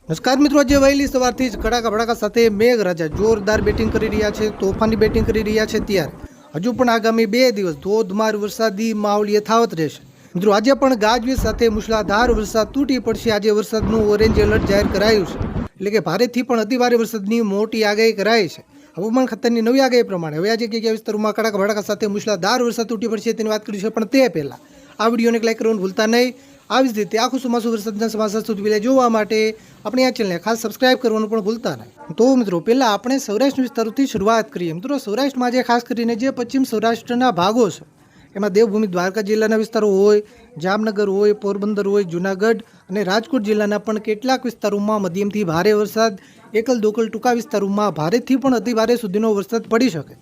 નમસ્કાર મિત્રો, આજે વહેલી સવારથી જ કડાકા ભડાકા સાથે મેઘરાજા જોરદાર બેટિંગ કરી રહ્યા છે, તોફાની બેટિંગ કરી રહ્યા છે. ત્યારે હજુ પણ આગામી 2 દિવસ ધોધમાર વરસાદી માહોલ યથાવત રહેશે. મિત્રો, આજે પણ ગાજવીજ સાથે મુશળધાર વરસાદ તૂટી પડશે. આજે વરસાદનું ઓરેન્જ એલર્ટ જાહેર કરાયું છે, એટલે કે ભારેથી પણ અતિભારે વરસાદની મોટી આગાહી કરાઈ છે. હવામાન ખાતાની નવી આગાહી પ્રમાણે હવે આજે કયા વિસ્તારોમાં કડાકા ભડાકા સાથે મુશળધાર વરસાદ તૂટી પડશે તેની વાત કરીશું. પણ તે પહેલાં આ વિડીયોને લાઈક કરવાનું ભૂલતા નહીં. આવી જ રીતે આખું ચોમાસું વરસાદના સમાચાર સુધી પહેલાં જોવા માટે આપણે આ ચેનલને ખાસ સબસ્ક્રાઇબ કરવાનું પણ ભૂલતા નહીં. તો મિત્રો, પહેલાં આપણે સૌરાષ્ટ્ર વિસ્તારોથી શરૂઆત કરીએ. મિત્રો, સૌરાષ્ટ્રમાં જે ખાસ કરીને જે પશ્ચિમ સૌરાષ્ટ્રના ભાગો છે એમાં દેવભૂમિ દ્વારકા જિલ્લાના વિસ્તારો હોય, જામનગર હોય, પોરબંદર હોય, જૂનાગઢ અને રાજકોટ જિલ્લાના પણ કેટલાક વિસ્તારોમાં મધ્યમથી ભારે વરસાદ, એકલ દોકલ ટૂંકા વિસ્તારોમાં ભારેથી પણ અતિભારે સુધીનો વરસાદ પડી શકે.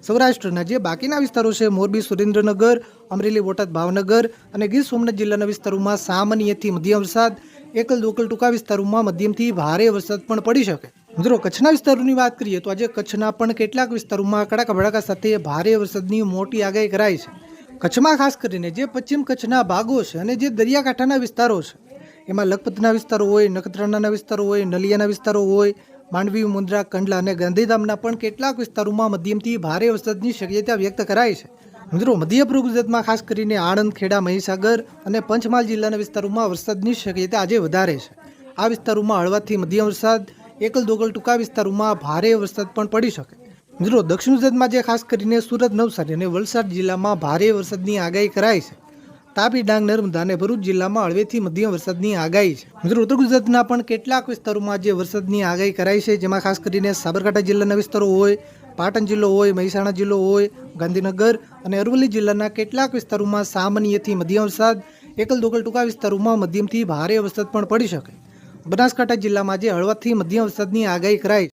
સૌરાષ્ટ્રના જે બાકીના વિસ્તારો છે મોરબી, સુરેન્દ્રનગર, અમરેલી, બોટાદ, ભાવનગર અને ગીર સોમનાથ જિલ્લાના વિસ્તારોમાં સામાન્યથી મધ્યમ વરસાદ, એકલ દોકલ ટૂંકા વિસ્તારોમાં મધ્યમથી ભારે વરસાદ પણ પડી શકે. મિત્રો, કચ્છના વિસ્તારોની વાત કરીએ તો આજે કચ્છના પણ કેટલાક વિસ્તારોમાં કડાકા ભડાકા સાથે ભારે વરસાદની મોટી આગાહી કરાઈ છે. કચ્છમાં ખાસ કરીને જે પશ્ચિમ કચ્છના ભાગો છે અને જે દરિયાકાંઠાના વિસ્તારો છે એમાં લખપતના વિસ્તારો હોય, નખત્રાણાના વિસ્તારો હોય, નલિયાના વિસ્તારો હોય, માંડવી, મુન્દ્રા, કંડલા અને ગાંધીધામના પણ કેટલાક વિસ્તારોમાં મધ્યમથી ભારે વરસાદની શક્યતા વ્યક્ત કરાઈ છે. મિત્રો, મધ્ય પૂર્વ ગુજરાતમાં ખાસ કરીને આણંદ, ખેડા, મહીસાગર અને પંચમહાલ જિલ્લાના વિસ્તારોમાં વરસાદની શક્યતા આજે વધારે છે. આ વિસ્તારોમાં હળવાથી મધ્યમ વરસાદ, એકલ દોકલ ટૂંકા વિસ્તારોમાં ભારે વરસાદ પણ પડી શકે. મિત્રો, દક્ષિણ ગુજરાતમાં જે ખાસ કરીને સુરત, નવસારી અને વલસાડ જિલ્લામાં ભારે વરસાદની આગાહી કરાઈ છે. તાપી, ડાંગ, નર્મદા અને ભરૂચ જિલ્લામાં હળવેથી મધ્યમ વરસાદની આગાહી છે. મિત્રો, ઉત્તર ગુજરાતના પણ કેટલાક વિસ્તારોમાં જે વરસાદની આગાહી કરાઈ છે જેમાં ખાસ કરીને સાબરકાંઠા જિલ્લાના વિસ્તારો હોય, પાટણ જિલ્લો હોય, મહેસાણા જિલ્લો હોય, ગાંધીનગર અને અરવલ્લી જિલ્લાના કેટલાક વિસ્તારોમાં સામાન્યથી મધ્યમ વરસાદ, એકલ દોકલ ટૂંકા વિસ્તારોમાં મધ્યમથી ભારે વરસાદ પણ પડી શકે. બનાસકાંઠા જિલ્લામાં જે હળવાથી મધ્યમ વરસાદની આગાહી કરાઈ